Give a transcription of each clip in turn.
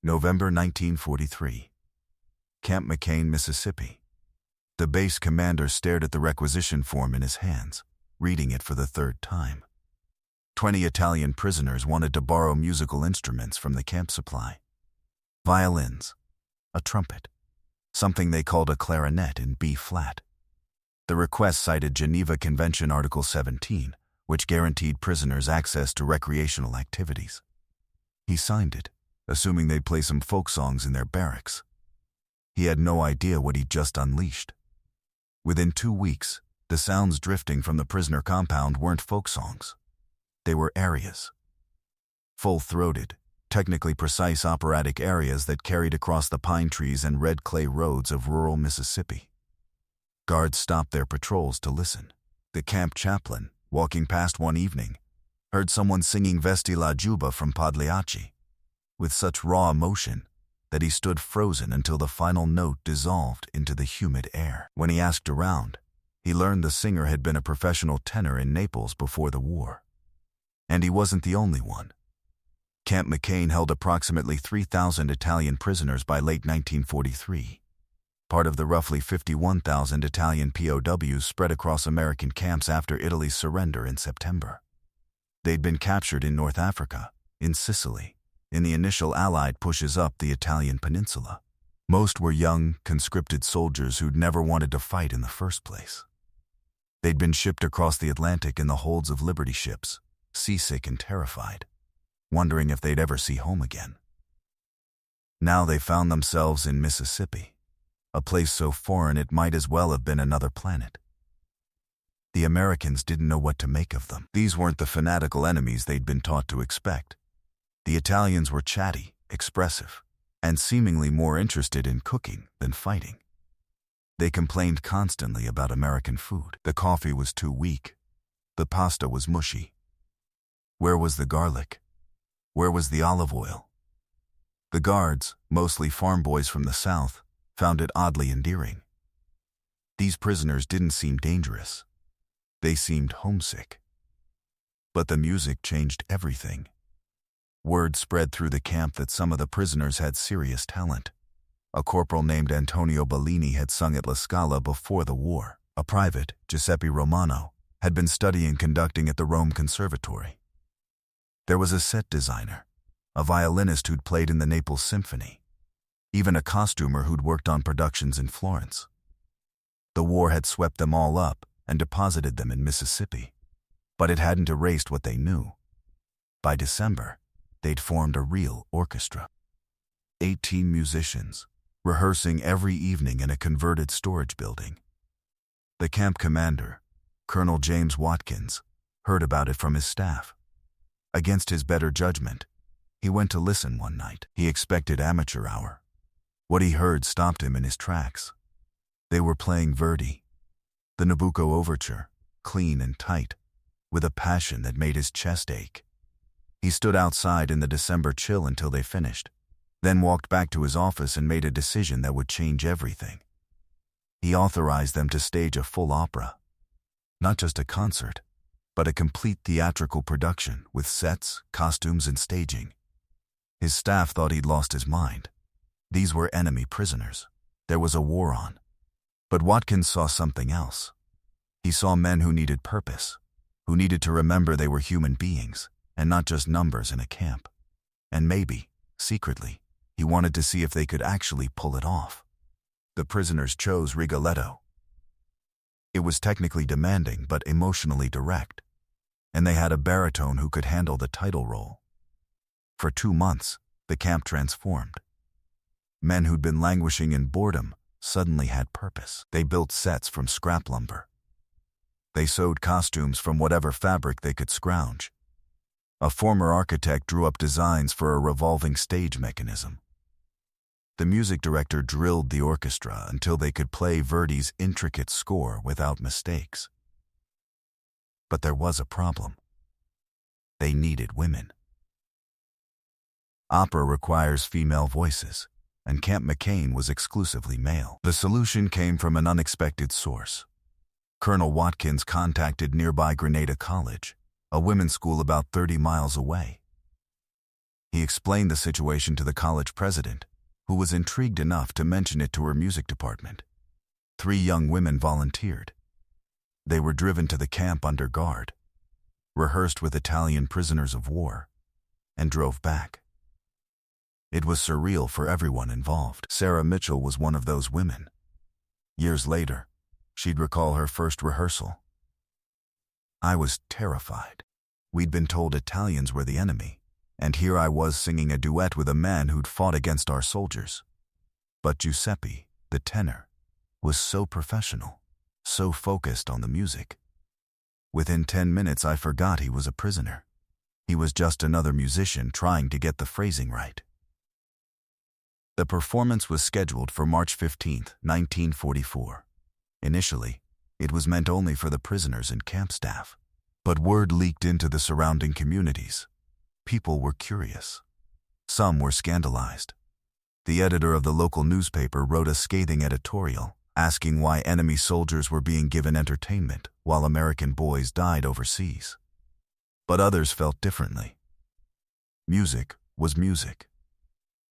November 1943. Camp McCain, Mississippi. The base commander stared at the requisition form in his hands, reading it for the third time. 20 Italian prisoners wanted to borrow musical instruments from the camp supply. Violins, a trumpet, something they called a clarinet in B-flat. The request cited Geneva Convention Article 17, which guaranteed prisoners access to recreational activities. He signed it, assuming they'd play some folk songs in their barracks. He had no idea what he'd just unleashed. Within 2 weeks, the sounds drifting from the prisoner compound weren't folk songs. They were arias. Full-throated, technically precise operatic arias that carried across the pine trees and red clay roads of rural Mississippi. Guards stopped their patrols to listen. The camp chaplain, walking past one evening, heard someone singing Vesti la Juba from Pagliacci, with such raw emotion that he stood frozen until the final note dissolved into the humid air. When he asked around, he learned the singer had been a professional tenor in Naples before the war. And he wasn't the only one. Camp McCain held approximately 3,000 Italian prisoners by late 1943, part of the roughly 51,000 Italian POWs spread across American camps after Italy's surrender in September. They'd been captured in North Africa, in Sicily, in the initial Allied pushes up the Italian peninsula. Most were young, conscripted soldiers who'd never wanted to fight in the first place. They'd been shipped across the Atlantic in the holds of Liberty ships, seasick and terrified, wondering if they'd ever see home again. Now they found themselves in Mississippi, a place so foreign it might as well have been another planet. The Americans didn't know what to make of them. These weren't the fanatical enemies they'd been taught to expect. The Italians were chatty, expressive, and seemingly more interested in cooking than fighting. They complained constantly about American food. The coffee was too weak. The pasta was mushy. Where was the garlic? Where was the olive oil? The guards, mostly farm boys from the South, found it oddly endearing. These prisoners didn't seem dangerous. They seemed homesick. But the music changed everything. Word spread through the camp that some of the prisoners had serious talent. A corporal named Antonio Bellini had sung at La Scala before the war. A private, Giuseppe Romano, had been studying conducting at the Rome Conservatory. There was a set designer, a violinist who'd played in the Naples Symphony, even a costumer who'd worked on productions in Florence. The war had swept them all up and deposited them in Mississippi, but it hadn't erased what they knew. By December, they'd formed a real orchestra. 18 musicians, rehearsing every evening in a converted storage building. The camp commander, Colonel James Watkins, heard about it from his staff. Against his better judgment, he went to listen one night. He expected amateur hour. What he heard stopped him in his tracks. They were playing Verdi, the Nabucco overture, clean and tight, with a passion that made his chest ache. He stood outside in the December chill until they finished, then walked back to his office and made a decision that would change everything. He authorized them to stage a full opera. Not just a concert, but a complete theatrical production with sets, costumes, and staging. His staff thought he'd lost his mind. These were enemy prisoners. There was a war on. But Watkins saw something else. He saw men who needed purpose, who needed to remember they were human beings, and not just numbers in a camp. And maybe, secretly, he wanted to see if they could actually pull it off. The prisoners chose Rigoletto. It was technically demanding but emotionally direct, and they had a baritone who could handle the title role. For 2 months, the camp transformed. Men who'd been languishing in boredom suddenly had purpose. They built sets from scrap lumber. They sewed costumes from whatever fabric they could scrounge. A former architect drew up designs for a revolving stage mechanism. The music director drilled the orchestra until they could play Verdi's intricate score without mistakes. But there was a problem. They needed women. Opera requires female voices, and Camp McCain was exclusively male. The solution came from an unexpected source. Colonel Watkins contacted nearby Grenada College, a women's school about 30 miles away. He explained the situation to the college president, who was intrigued enough to mention it to her music department. 3 young women volunteered. They were driven to the camp under guard, rehearsed with Italian prisoners of war, and drove back. It was surreal for everyone involved. Sarah Mitchell was one of those women. Years later, she'd recall her first rehearsal. "I was terrified. We'd been told Italians were the enemy, and here I was singing a duet with a man who'd fought against our soldiers. But Giuseppe, the tenor, was so professional, so focused on the music. Within 10 minutes I forgot he was a prisoner. He was just another musician trying to get the phrasing right." The performance was scheduled for March 15, 1944. Initially, it was meant only for the prisoners and camp staff. But word leaked into the surrounding communities. People were curious. Some were scandalized. The editor of the local newspaper wrote a scathing editorial, asking why enemy soldiers were being given entertainment while American boys died overseas. But others felt differently. Music was music.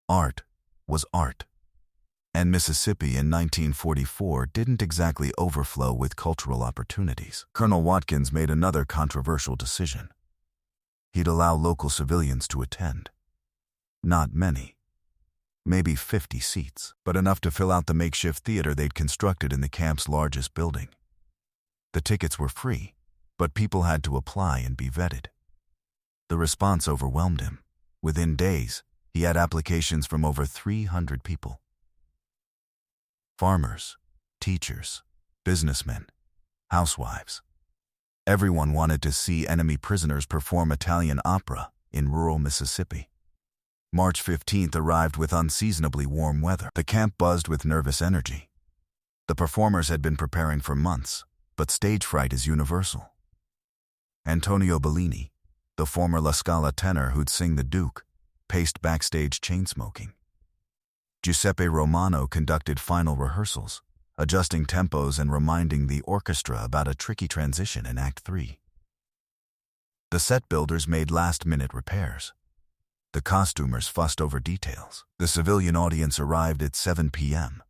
Art was art. And Mississippi in 1944 didn't exactly overflow with cultural opportunities. Colonel Watkins made another controversial decision. He'd allow local civilians to attend. Not many. Maybe 50 seats, but enough to fill out the makeshift theater they'd constructed in the camp's largest building. The tickets were free, but people had to apply and be vetted. The response overwhelmed him. Within days, he had applications from over 300 people. Farmers, teachers, businessmen, housewives. Everyone wanted to see enemy prisoners perform Italian opera in rural Mississippi. March 15th arrived with unseasonably warm weather. The camp buzzed with nervous energy. The performers had been preparing for months, but stage fright is universal. Antonio Bellini, the former La Scala tenor who'd sing the Duke, paced backstage chain-smoking. Giuseppe Romano conducted final rehearsals, adjusting tempos and reminding the orchestra about a tricky transition in Act 3. The set builders made last-minute repairs. The costumers fussed over details. The civilian audience arrived at 7 p.m.,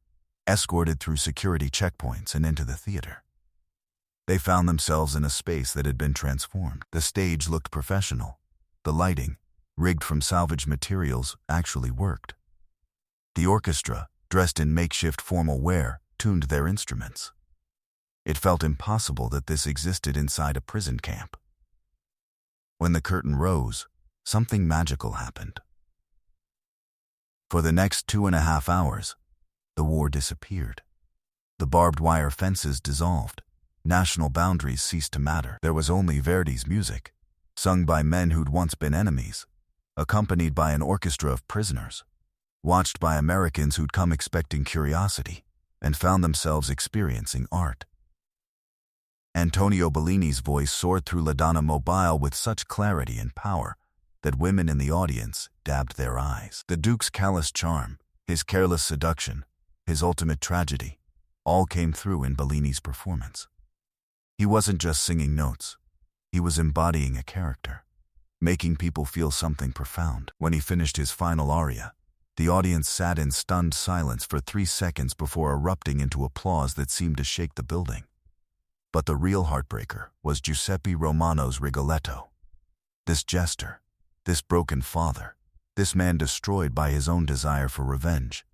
escorted through security checkpoints and into the theater. They found themselves in a space that had been transformed. The stage looked professional. The lighting, rigged from salvaged materials, actually worked. The orchestra, dressed in makeshift formal wear, tuned their instruments. It felt impossible that this existed inside a prison camp. When the curtain rose, something magical happened. For the next 2.5 hours, the war disappeared. The barbed wire fences dissolved. National boundaries ceased to matter. There was only Verdi's music, sung by men who'd once been enemies, accompanied by an orchestra of prisoners, watched by Americans who'd come expecting curiosity and found themselves experiencing art. Antonio Bellini's voice soared through La Donna Mobile with such clarity and power that women in the audience dabbed their eyes. The Duke's callous charm, his careless seduction, his ultimate tragedy, all came through in Bellini's performance. He wasn't just singing notes. He was embodying a character, making people feel something profound. When he finished his final aria, the audience sat in stunned silence for 3 seconds before erupting into applause that seemed to shake the building. But the real heartbreaker was Giuseppe Romano's Rigoletto. This jester, this broken father, this man destroyed by his own desire for revenge.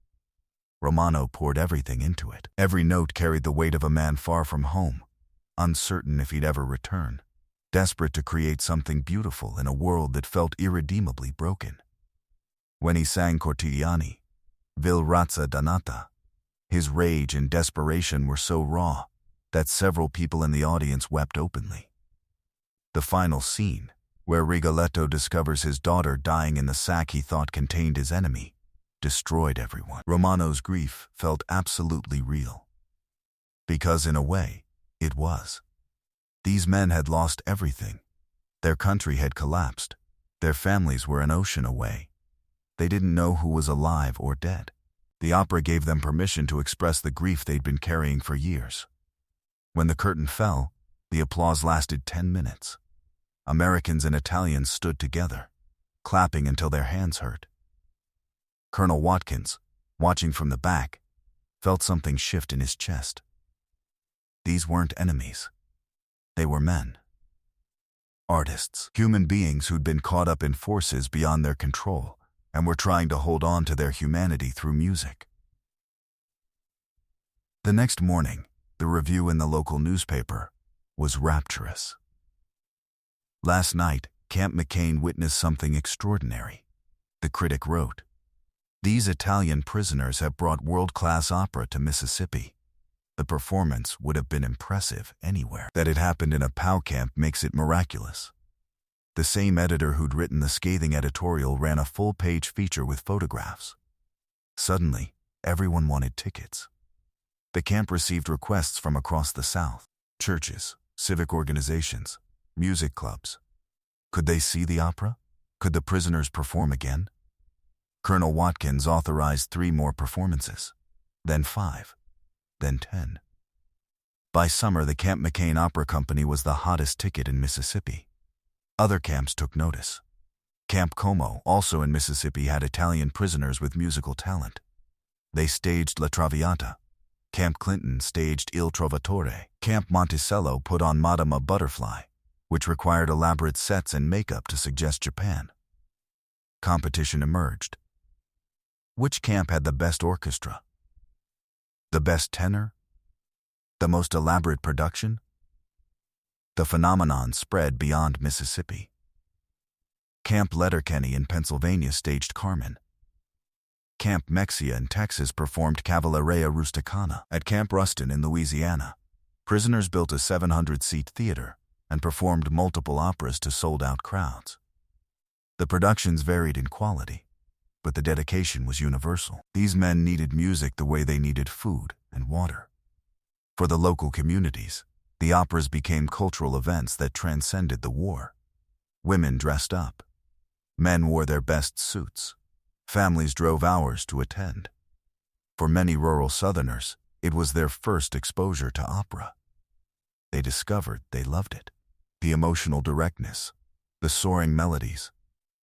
Romano poured everything into it. Every note carried the weight of a man far from home, uncertain if he'd ever return, desperate to create something beautiful in a world that felt irredeemably broken. When he sang Cortigiani, Vil razza dannata, his rage and desperation were so raw that several people in the audience wept openly. The final scene, where Rigoletto discovers his daughter dying in the sack he thought contained his enemy, destroyed everyone. Romano's grief felt absolutely real. Because in a way, it was. These men had lost everything. Their country had collapsed. Their families were an ocean away. They didn't know who was alive or dead. The opera gave them permission to express the grief they'd been carrying for years. When the curtain fell, the applause lasted 10 minutes. Americans and Italians stood together. clapping until their hands hurt. Colonel Watkins, watching from the back, felt something shift in his chest. These weren't enemies. They were men. Artists, human beings who'd been caught up in forces beyond their control and were trying to hold on to their humanity through music. The next morning, the review in the local newspaper was rapturous. Last night, Camp McCain witnessed something extraordinary. The critic wrote, "These Italian prisoners have brought world-class opera to Mississippi. The performance would have been impressive anywhere. That it happened in a POW camp makes it miraculous." The same editor who'd written the scathing editorial ran a full-page feature with photographs. Suddenly, everyone wanted tickets. The camp received requests from across the South: churches, civic organizations, music clubs. Could they see the opera? Could the prisoners perform again? Colonel Watkins authorized 3 more performances, then 5, then 10. By summer, the Camp McCain Opera Company was the hottest ticket in Mississippi. Other camps took notice. Camp Como, also in Mississippi, had Italian prisoners with musical talent. They staged La Traviata. Camp Clinton staged Il Trovatore. Camp Monticello put on Madama Butterfly, which required elaborate sets and makeup to suggest Japan. Competition emerged. Which camp had the best orchestra? The best tenor? The most elaborate production? The phenomenon spread beyond Mississippi. Camp Letterkenny in Pennsylvania staged Carmen. Camp Mexia in Texas performed Cavalleria Rusticana. At Camp Ruston in Louisiana, prisoners built a 700-seat theater and performed multiple operas to sold-out crowds. The productions varied in quality, but the dedication was universal. These men needed music the way they needed food and water. For the local communities, the operas became cultural events that transcended the war. Women dressed up. Men wore their best suits. Families drove hours to attend. For many rural Southerners, it was their first exposure to opera. They discovered they loved it. The emotional directness, the soaring melodies,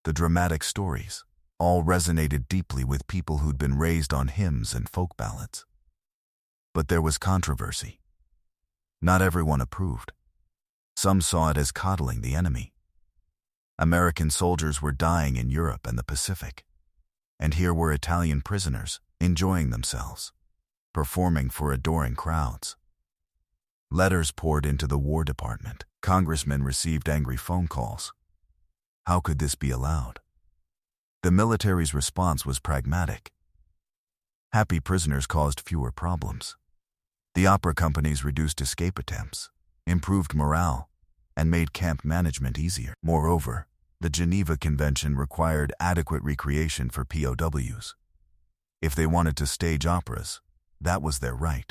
the dramatic stories, all resonated deeply with people who'd been raised on hymns and folk ballads. But there was controversy. Not everyone approved. Some saw it as coddling the enemy. American soldiers were dying in Europe and the Pacific. And here were Italian prisoners, enjoying themselves, performing for adoring crowds. Letters poured into the War Department. Congressmen received angry phone calls. How could this be allowed? The military's response was pragmatic. Happy prisoners caused fewer problems. The opera companies reduced escape attempts, improved morale, and made camp management easier. Moreover, the Geneva Convention required adequate recreation for POWs. If they wanted to stage operas, that was their right.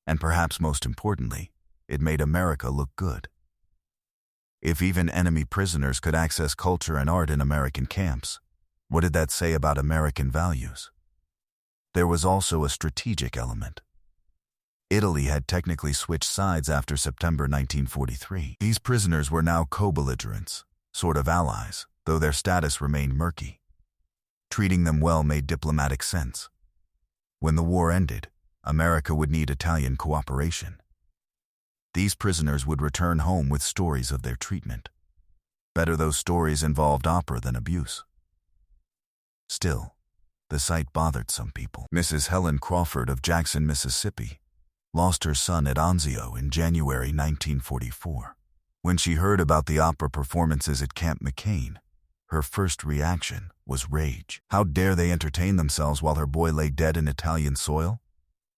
And perhaps most importantly, it made America look good. If even enemy prisoners could access culture and art in American camps, what did that say about American values? There was also a strategic element. Italy had technically switched sides after September 1943. These prisoners were now co-belligerents, sort of allies, though their status remained murky. Treating them well made diplomatic sense. When the war ended, America would need Italian cooperation. These prisoners would return home with stories of their treatment. Better those stories involved opera than abuse. Still, the sight bothered some people. Mrs. Helen Crawford of Jackson, Mississippi, lost her son at Anzio in January 1944. When she heard about the opera performances at Camp McCain, her first reaction was rage. How dare they entertain themselves while her boy lay dead in Italian soil?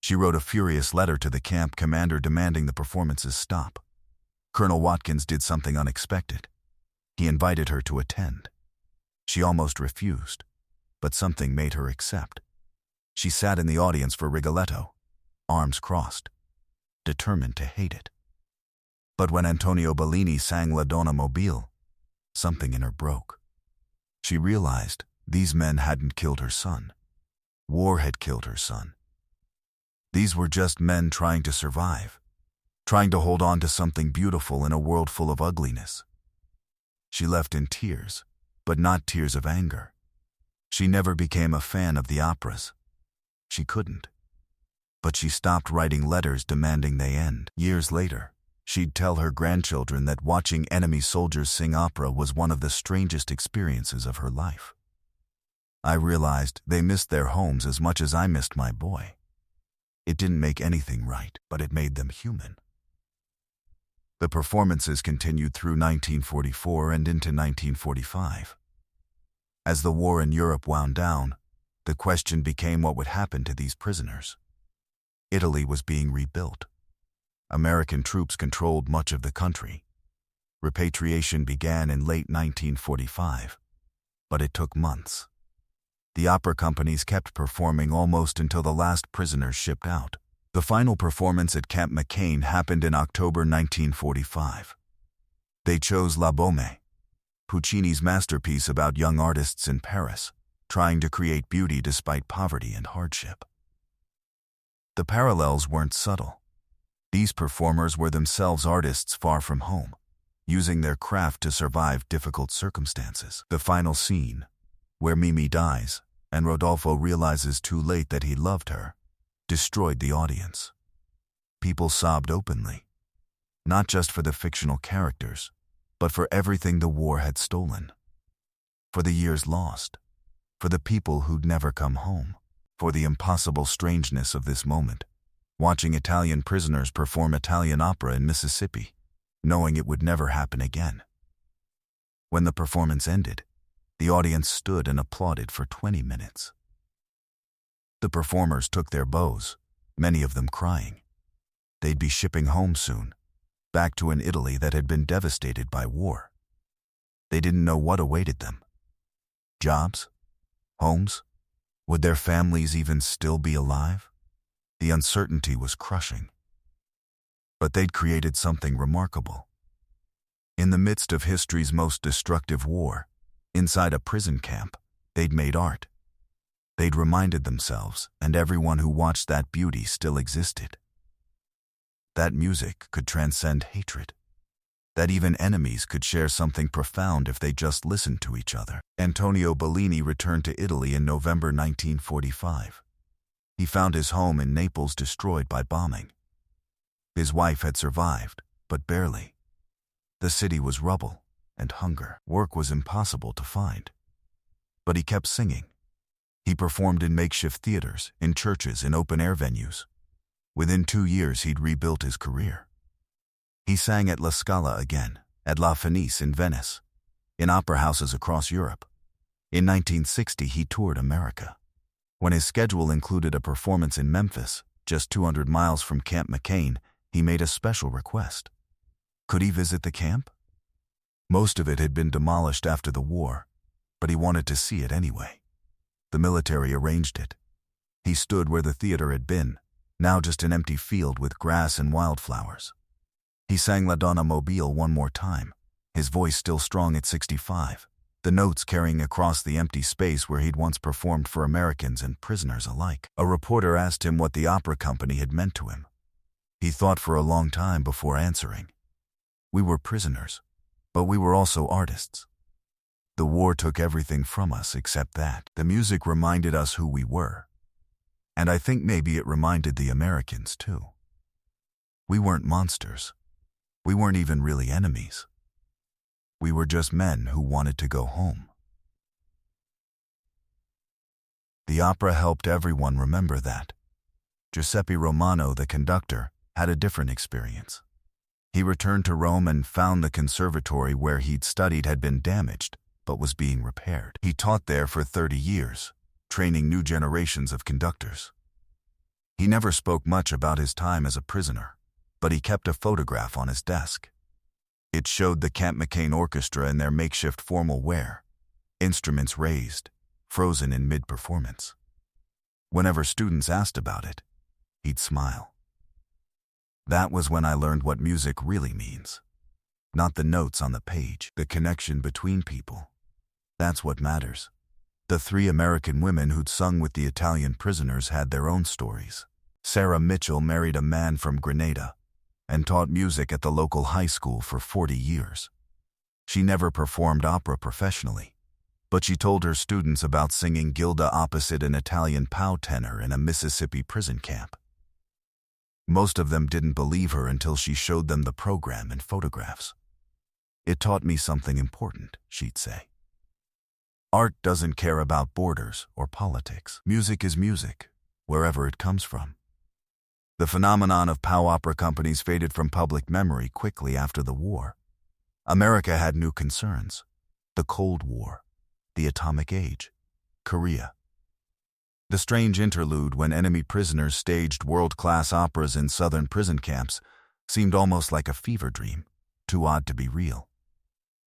She wrote a furious letter to the camp commander demanding the performances stop. Colonel Watkins did something unexpected. He invited her to attend. She almost refused, but something made her accept. She sat in the audience for Rigoletto, arms crossed, determined to hate it. But when Antonio Bellini sang La Donna Mobile, something in her broke. She realized these men hadn't killed her son. War had killed her son. These were just men trying to survive, trying to hold on to something beautiful in a world full of ugliness. She left in tears, but not tears of anger. She never became a fan of the operas. She couldn't. But she stopped writing letters demanding they end. Years later, she'd tell her grandchildren that watching enemy soldiers sing opera was one of the strangest experiences of her life. I realized they missed their homes as much as I missed my boy. It didn't make anything right, but it made them human. The performances continued through 1944 and into 1945. As the war in Europe wound down, the question became what would happen to these prisoners. Italy was being rebuilt. American troops controlled much of the country. Repatriation began in late 1945, but it took months. The opera companies kept performing almost until the last prisoners shipped out. The final performance at Camp McCain happened in October 1945. They chose La Bohème, Puccini's masterpiece about young artists in Paris, trying to create beauty despite poverty and hardship. The parallels weren't subtle. These performers were themselves artists far from home, using their craft to survive difficult circumstances. The final scene, where Mimi dies and Rodolfo realizes too late that he loved her, destroyed the audience. People sobbed openly, not just for the fictional characters, but for everything the war had stolen. For the years lost, for the people who'd never come home, for the impossible strangeness of this moment, watching Italian prisoners perform Italian opera in Mississippi, knowing it would never happen again. When the performance ended, the audience stood and applauded for 20 minutes. The performers took their bows, many of them crying. They'd be shipping home soon, back to an Italy that had been devastated by war. They didn't know what awaited them. Jobs? Homes? Would their families even still be alive? The uncertainty was crushing. But they'd created something remarkable. In the midst of history's most destructive war, inside a prison camp, they'd made art. They'd reminded themselves, and everyone who watched, that beauty still existed. That music could transcend hatred. That even enemies could share something profound if they just listened to each other. Antonio Bellini returned to Italy in November 1945. He found his home in Naples destroyed by bombing. His wife had survived, but barely. The city was rubble and hunger. Work was impossible to find. But he kept singing. He performed in makeshift theaters, in churches, in open-air venues. Within 2 years, he'd rebuilt his career. He sang at La Scala again, at La Fenice in Venice, in opera houses across Europe. In 1960, he toured America. When his schedule included a performance in Memphis, just 200 miles from Camp McCain, he made a special request. Could he visit the camp? Most of it had been demolished after the war, but he wanted to see it anyway. The military arranged it. He stood where the theater had been, now just an empty field with grass and wildflowers. He sang La Donna Mobile one more time, his voice still strong at 65, the notes carrying across the empty space where he'd once performed for Americans and prisoners alike. A reporter asked him what the opera company had meant to him. He thought for a long time before answering. We were prisoners, but we were also artists. The war took everything from us except that. The music reminded us who we were. And I think maybe it reminded the Americans too. We weren't monsters. We weren't even really enemies. We were just men who wanted to go home. The opera helped everyone remember that. Giuseppe Romano, the conductor, had a different experience. He returned to Rome and found the conservatory where he'd studied had been damaged, but was being repaired. He taught there for 30 years, training new generations of conductors. He never spoke much about his time as a prisoner, but he kept a photograph on his desk. It showed the Camp McCain Orchestra in their makeshift formal wear, instruments raised, frozen in mid-performance. Whenever students asked about it, he'd smile. That was when I learned what music really means. Not the notes on the page, the connection between people. That's what matters. The 3 American women who'd sung with the Italian prisoners had their own stories. Sarah Mitchell married a man from Grenada and taught music at the local high school for 40 years. She never performed opera professionally, But she told her students about singing Gilda opposite an Italian POW tenor in a Mississippi prison camp. Most of them didn't believe her until she showed them the program and photographs. It taught me something important, she'd say. Art doesn't care about borders or politics. Music is music, wherever it comes from. The phenomenon of POW opera companies faded from public memory quickly after the war. America had new concerns: the Cold War, the atomic age, Korea. The strange interlude when enemy prisoners staged world-class operas in southern prison camps seemed almost like a fever dream, too odd to be real.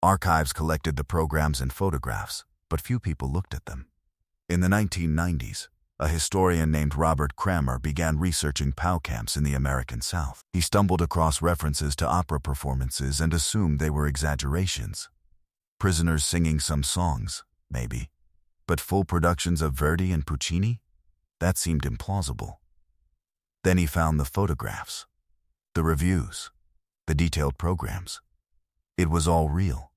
Archives collected the programs and photographs, but few people looked at them. In the 1990s, a historian named Robert Kramer began researching POW camps in the American South. He stumbled across references to opera performances and assumed they were exaggerations. Prisoners singing some songs, maybe. But full productions of Verdi and Puccini? That seemed implausible. Then he found the photographs, the reviews, the detailed programs. It was all real.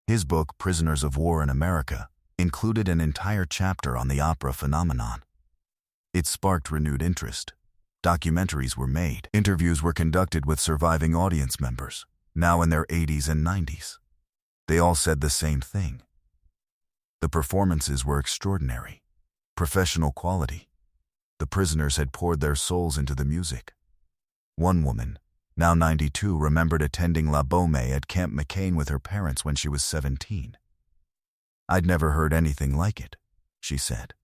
His book, Prisoners of War in America, included an entire chapter on the opera phenomenon. It sparked renewed interest. Documentaries were made. Interviews were conducted with surviving audience members, now in their 80s and 90s. They all said the same thing. The performances were extraordinary, professional quality. The prisoners had poured their souls into the music. One woman, now 92, remembered attending La Baume at Camp McCain with her parents when she was 17. "I'd never heard anything like it," she said.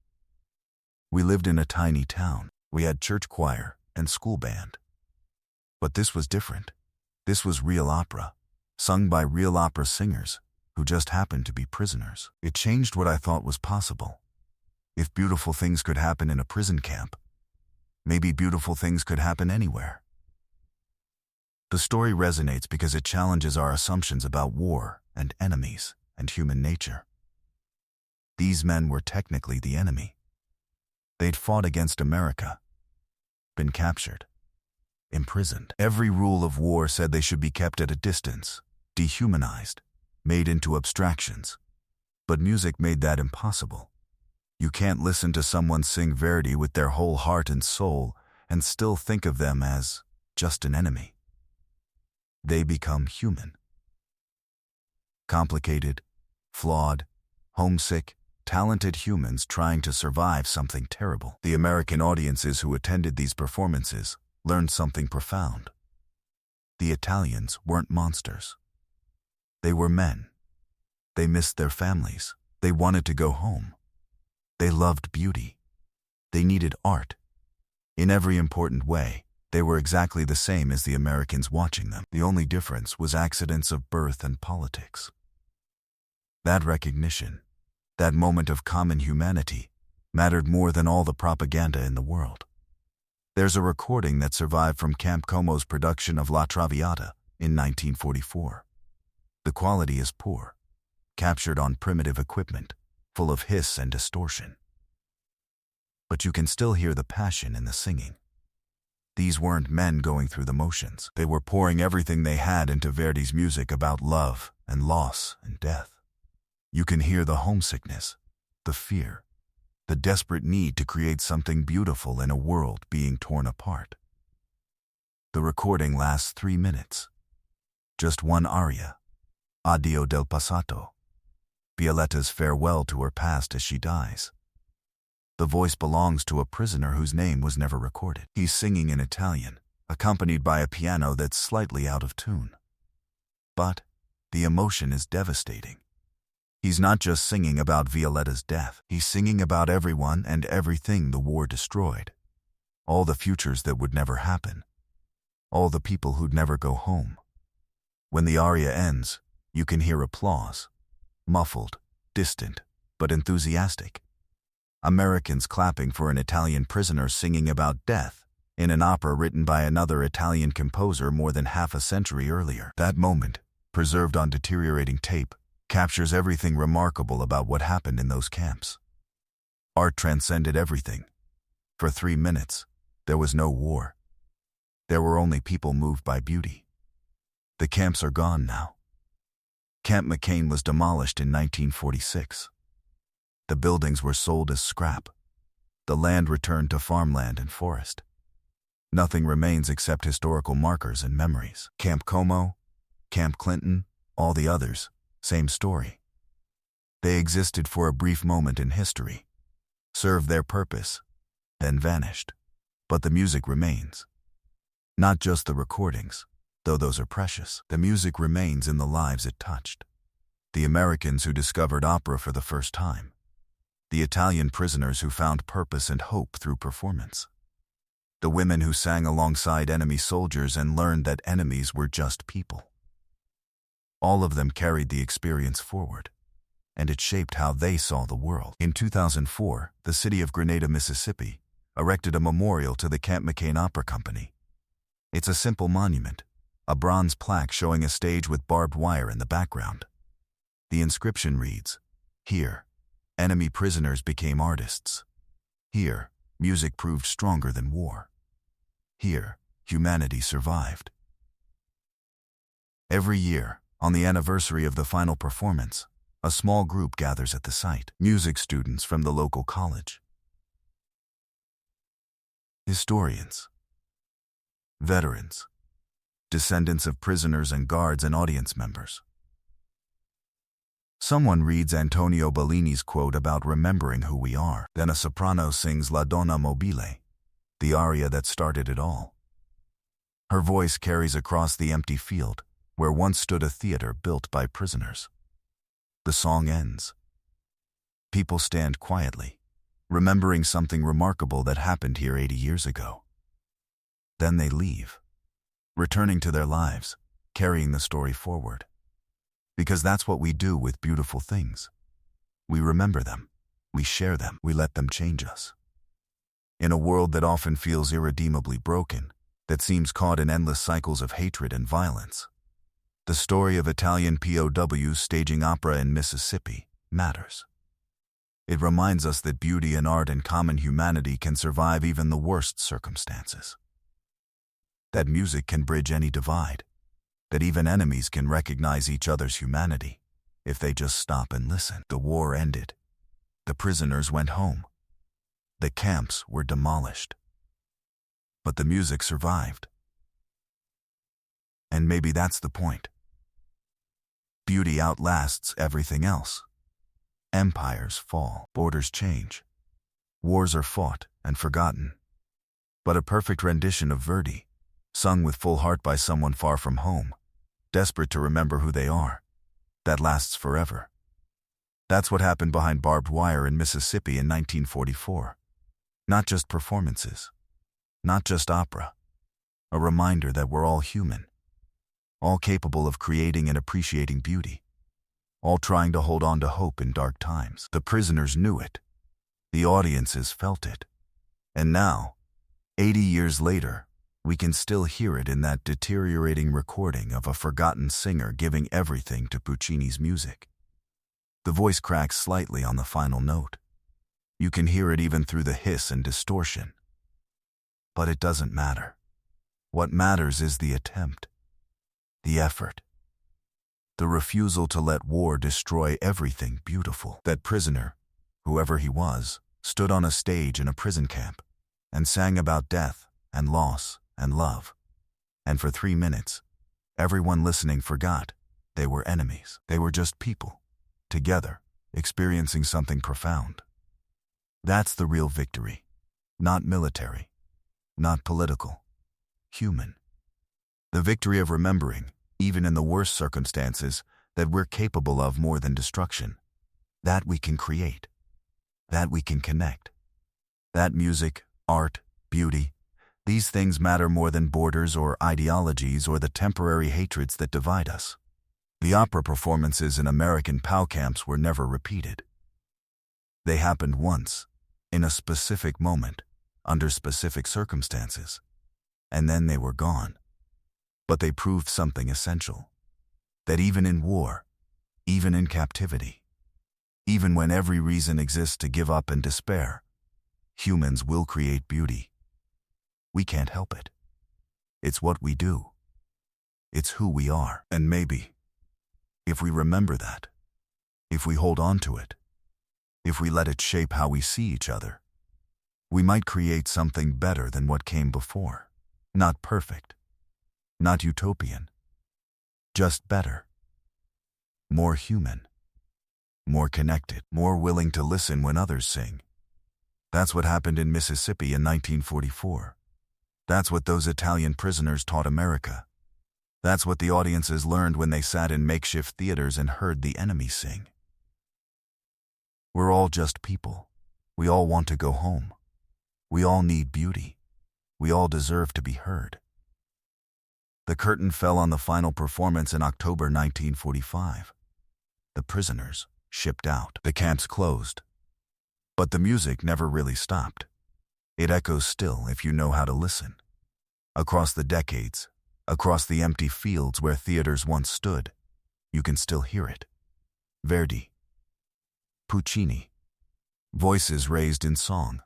"We lived in a tiny town. We had church choir and school band. But this was different. This was real opera, sung by real opera singers who just happened to be prisoners. It changed what I thought was possible. If beautiful things could happen in a prison camp, maybe beautiful things could happen anywhere." The story resonates because it challenges our assumptions about war and enemies and human nature. These men were technically the enemy. They'd fought against America, been captured, imprisoned. Every rule of war said they should be kept at a distance, dehumanized, made into abstractions. But music made that impossible. You can't listen to someone sing Verdi with their whole heart and soul and still think of them as just an enemy. They become human. Complicated, flawed, homesick, talented humans trying to survive something terrible. The American audiences who attended these performances learned something profound. The Italians weren't monsters. They were men. They missed their families. They wanted to go home. They loved beauty. They needed art. In every important way, they were exactly the same as the Americans watching them. The only difference was accidents of birth and politics. That recognition, that moment of common humanity, mattered more than all the propaganda in the world. There's a recording that survived from Camp Como's production of La Traviata in 1944. The quality is poor, captured on primitive equipment, full of hiss and distortion. But you can still hear the passion in the singing. These weren't men going through the motions. They were pouring everything they had into Verdi's music about love and loss and death. You can hear the homesickness, the fear, the desperate need to create something beautiful in a world being torn apart. The recording lasts 3 minutes. Just one aria, Addio del passato, Violetta's farewell to her past as she dies. The voice belongs to a prisoner whose name was never recorded. He's singing in Italian, accompanied by a piano that's slightly out of tune. But the emotion is devastating. He's not just singing about Violetta's death. He's singing about everyone and everything the war destroyed. All the futures that would never happen. All the people who'd never go home. When the aria ends, you can hear applause. Muffled, distant, but enthusiastic. Americans clapping for an Italian prisoner singing about death in an opera written by another Italian composer more than half a century earlier. That moment, preserved on deteriorating tape, captures everything remarkable about what happened in those camps. Art transcended everything. For 3 minutes, there was no war. There were only people moved by beauty. The camps are gone now. Camp McCain was demolished in 1946. The buildings were sold as scrap. The land returned to farmland and forest. Nothing remains except historical markers and memories. Camp Como, Camp Clinton, all the others, same story. They existed for a brief moment in history, served their purpose, then vanished. But the music remains. Not just the recordings, though those are precious. The music remains in the lives it touched. The Americans who discovered opera for the first time. The Italian prisoners who found purpose and hope through performance. The women who sang alongside enemy soldiers and learned that enemies were just people. All of them carried the experience forward, and it shaped how they saw the world. In 2004, the city of Grenada, Mississippi, erected a memorial to the Camp McCain Opera Company. It's a simple monument, a bronze plaque showing a stage with barbed wire in the background. The inscription reads, "Here, enemy prisoners became artists. Here, music proved stronger than war. Here, humanity survived." Every year, on the anniversary of the final performance, a small group gathers at the site. Music students from the local college. Historians. Veterans. Descendants of prisoners and guards and audience members. Someone reads Antonio Bellini's quote about remembering who we are. Then a soprano sings La Donna Mobile, the aria that started it all. Her voice carries across the empty field where once stood a theater built by prisoners. The song ends. People stand quietly, remembering something remarkable that happened here 80 years ago. Then they leave, returning to their lives, carrying the story forward. Because that's what we do with beautiful things. We remember them, we share them, we let them change us. In a world that often feels irredeemably broken, that seems caught in endless cycles of hatred and violence, the story of Italian POWs staging opera in Mississippi matters. It reminds us that beauty and art and common humanity can survive even the worst circumstances. That music can bridge any divide. That even enemies can recognize each other's humanity if they just stop and listen. The war ended. The prisoners went home. The camps were demolished. But the music survived. And maybe that's the point. Beauty outlasts everything else. Empires fall, borders change. Wars are fought and forgotten. But a perfect rendition of Verdi, sung with full heart by someone far from home, desperate to remember who they are, that lasts forever. That's what happened behind barbed wire in Mississippi in 1944. Not just performances, not just opera, a reminder that we're all human, all capable of creating and appreciating beauty, all trying to hold on to hope in dark times. The prisoners knew it. The audiences felt it. And now, 80 years later, we can still hear it in that deteriorating recording of a forgotten singer giving everything to Puccini's music. The voice cracks slightly on the final note. You can hear it even through the hiss and distortion. But it doesn't matter. What matters is the attempt, the effort, the refusal to let war destroy everything beautiful. That prisoner, whoever he was, stood on a stage in a prison camp and sang about death and loss and love. And for 3 minutes, everyone listening forgot they were enemies. They were just people, together, experiencing something profound. That's the real victory. Not military, not political, human. The victory of remembering, even in the worst circumstances, that we're capable of more than destruction. That we can create. That we can connect. That music, art, beauty, these things matter more than borders or ideologies or the temporary hatreds that divide us. The opera performances in American POW camps were never repeated. They happened once, in a specific moment, under specific circumstances, and then they were gone. But they proved something essential. That even in war, even in captivity, even when every reason exists to give up and despair, humans will create beauty. We can't help it. It's what we do. It's who we are. And maybe, If we remember that, if we hold on to it, if we let it shape how we see each other, we might create something better than what came before. Not perfect, not utopian, just better, more human, more connected, more willing to listen when others sing. That's what happened in Mississippi in 1944. That's what those Italian prisoners taught America. That's what the audiences learned when they sat in makeshift theaters and heard the enemy sing. We're all just people. We all want to go home. We all need beauty. We all deserve to be heard. The curtain fell on the final performance in October 1945. The prisoners shipped out. The camps closed. But the music never really stopped. It echoes still if you know how to listen. Across the decades, across the empty fields where theaters once stood, you can still hear it. Verdi, Puccini, voices raised in song,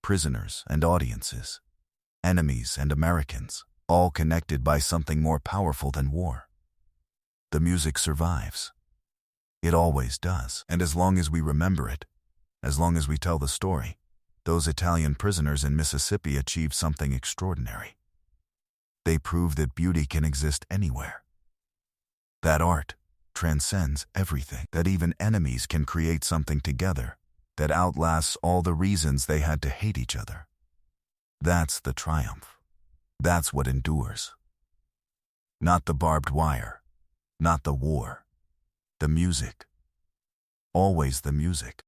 prisoners and audiences, enemies and Americans, all connected by something more powerful than war. The music survives. It always does. And as long as we remember it, as long as we tell the story, those Italian prisoners in Mississippi achieved something extraordinary. They prove that beauty can exist anywhere. That art transcends everything. That even enemies can create something together that outlasts all the reasons they had to hate each other. That's the triumph. That's what endures. Not the barbed wire, not the war. The music. Always the music.